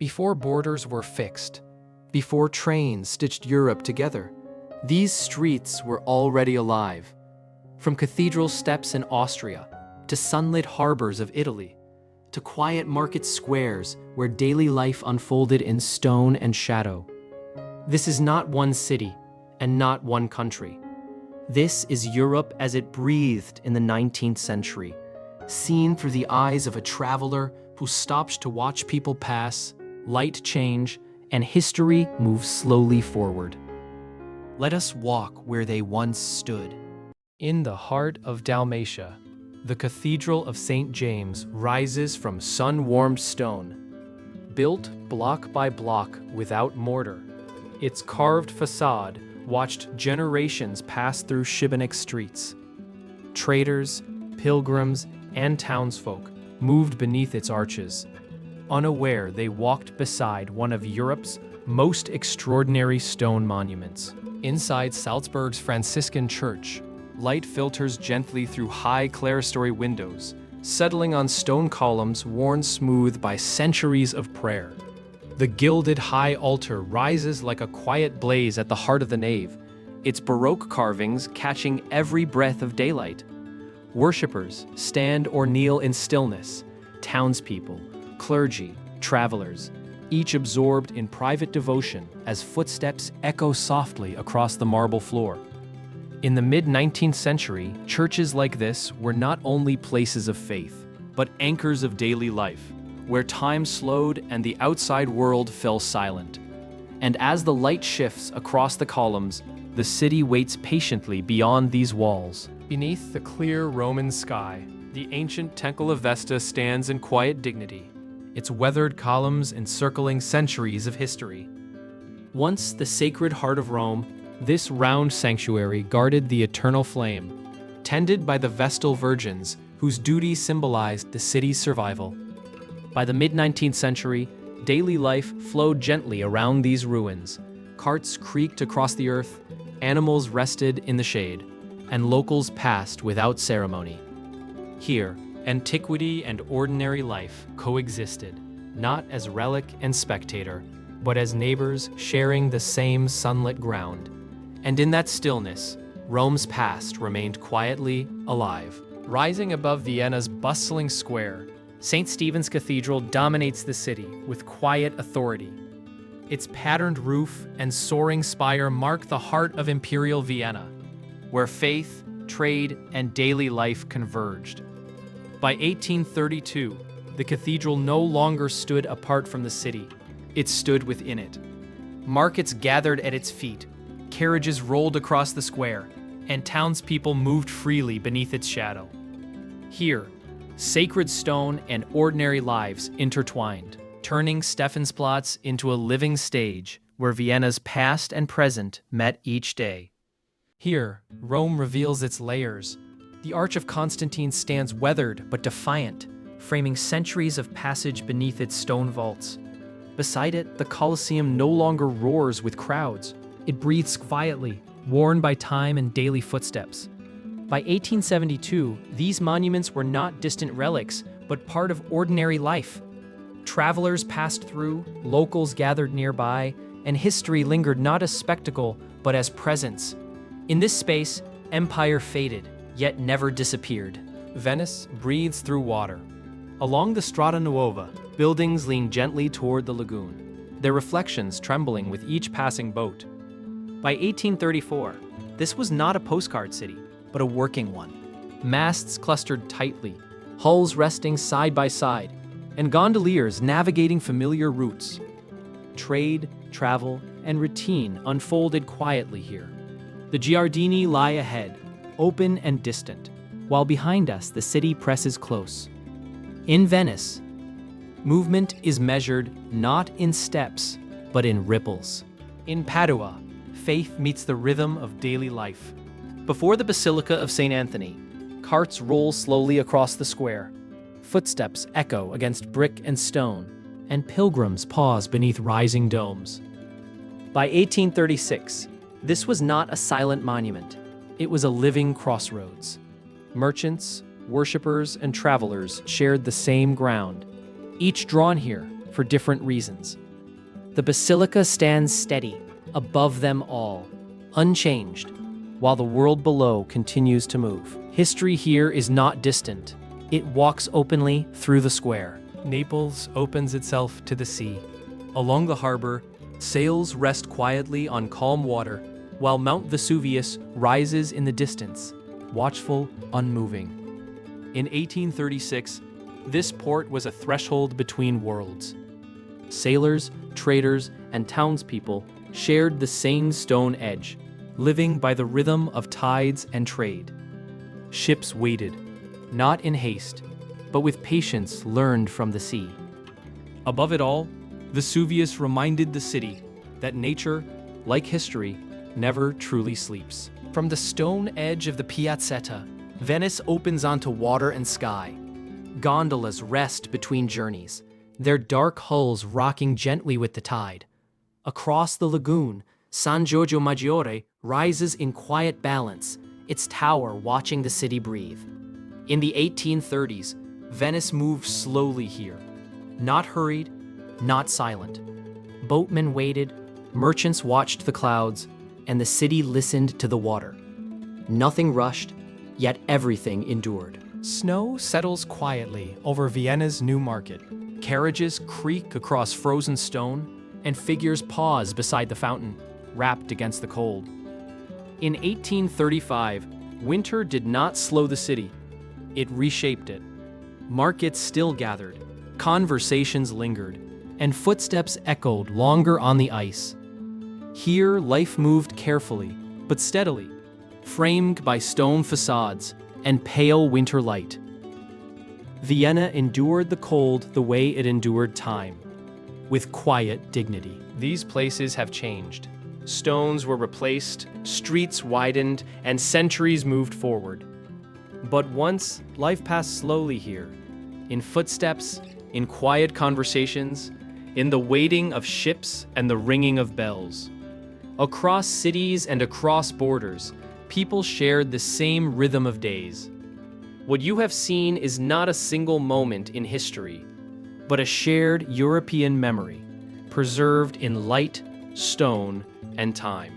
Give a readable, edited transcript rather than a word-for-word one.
Before borders were fixed, before trains stitched Europe together, these streets were already alive. From cathedral steps in Austria, to sunlit harbors of Italy, to quiet market squares where daily life unfolded in stone and shadow. This is not one city and not one country. This is Europe as it breathed in the 19th century, seen through the eyes of a traveler who stopped to watch people pass, light change, and history move slowly forward. Let us walk where they once stood. In the heart of Dalmatia, the Cathedral of St. James rises from sun-warmed stone, built block by block without mortar. Its carved facade watched generations pass through Shibboleth streets. Traders, pilgrims, and townsfolk moved beneath its arches. Unaware, they walked beside one of Europe's most extraordinary stone monuments. Inside Salzburg's Franciscan church, light filters gently through high clerestory windows, settling on stone columns worn smooth by centuries of prayer. The gilded high altar rises like a quiet blaze at the heart of the nave, its Baroque carvings catching every breath of daylight. Worshippers stand or kneel in stillness, townspeople, clergy, travelers, each absorbed in private devotion as footsteps echo softly across the marble floor. In the mid-19th century, churches like this were not only places of faith, but anchors of daily life, where time slowed and the outside world fell silent. And as the light shifts across the columns, the city waits patiently beyond these walls. Beneath the clear Roman sky, the ancient Temple of Vesta stands in quiet dignity, its weathered columns encircling centuries of history. Once the Sacred Heart of Rome, this round sanctuary guarded the eternal flame, tended by the Vestal Virgins whose duty symbolized the city's survival. By the mid-19th century, daily life flowed gently around these ruins. Carts creaked across the earth, animals rested in the shade, and locals passed without ceremony. Here, antiquity and ordinary life coexisted, not as relic and spectator, but as neighbors sharing the same sunlit ground. And in that stillness, Rome's past remained quietly alive. Rising above Vienna's bustling square, St. Stephen's Cathedral dominates the city with quiet authority. Its patterned roof and soaring spire mark the heart of Imperial Vienna, where faith, trade, and daily life converged. By 1832, the cathedral no longer stood apart from the city. It stood within it. Markets gathered at its feet, carriages rolled across the square, and townspeople moved freely beneath its shadow. Here, sacred stone and ordinary lives intertwined, turning Stephansplatz into a living stage where Vienna's past and present met each day. Here, Rome reveals its layers. The Arch of Constantine stands weathered but defiant, framing centuries of passage beneath its stone vaults. Beside it, the Colosseum no longer roars with crowds. It breathes quietly, worn by time and daily footsteps. By 1872, these monuments were not distant relics, but part of ordinary life. Travelers passed through, locals gathered nearby, and history lingered not as spectacle, but as presence. In this space, empire faded, yet never disappeared. Venice breathes through water. Along the Strada Nuova, buildings lean gently toward the lagoon, their reflections trembling with each passing boat. By 1834, this was not a postcard city, but a working one. Masts clustered tightly, hulls resting side by side, and gondoliers navigating familiar routes. Trade, travel, and routine unfolded quietly here. The Giardini lie ahead, open and distant, while behind us the city presses close. In Venice, movement is measured not in steps, but in ripples. In Padua, faith meets the rhythm of daily life. Before the Basilica of St. Anthony, carts roll slowly across the square. Footsteps echo against brick and stone, and pilgrims pause beneath rising domes. By 1836, this was not a silent monument. It was a living crossroads. Merchants, worshippers, and travelers shared the same ground, each drawn here for different reasons. The basilica stands steady, above them all, unchanged, while the world below continues to move. History here is not distant. It walks openly through the square. Naples opens itself to the sea. Along the harbor, sails rest quietly on calm water, while Mount Vesuvius rises in the distance, watchful, unmoving. In 1836, this port was a threshold between worlds. Sailors, traders, and townspeople shared the same stone edge, living by the rhythm of tides and trade. Ships waited, not in haste, but with patience learned from the sea. Above it all, Vesuvius reminded the city that nature, like history, never truly sleeps. From the stone edge of the Piazzetta, Venice opens onto water and sky. Gondolas rest between journeys, their dark hulls rocking gently with the tide. Across the lagoon, San Giorgio Maggiore rises in quiet balance, its tower watching the city breathe. In the 1830s, Venice moved slowly here, not hurried, not silent. Boatmen waited, merchants watched the clouds, and the city listened to the water. Nothing rushed, yet everything endured. Snow settles quietly over Vienna's new market. Carriages creak across frozen stone, and figures pause beside the fountain, wrapped against the cold. In 1835, winter did not slow the city. It reshaped it. Markets still gathered, conversations lingered, and footsteps echoed longer on the ice. Here, life moved carefully, but steadily, framed by stone facades and pale winter light. Vienna endured the cold the way it endured time, with quiet dignity. These places have changed. Stones were replaced, streets widened, and centuries moved forward. But once, life passed slowly here, in footsteps, in quiet conversations, in the waiting of ships and the ringing of bells. Across cities and across borders, people shared the same rhythm of days. What you have seen is not a single moment in history, but a shared European memory, preserved in light, stone, and time.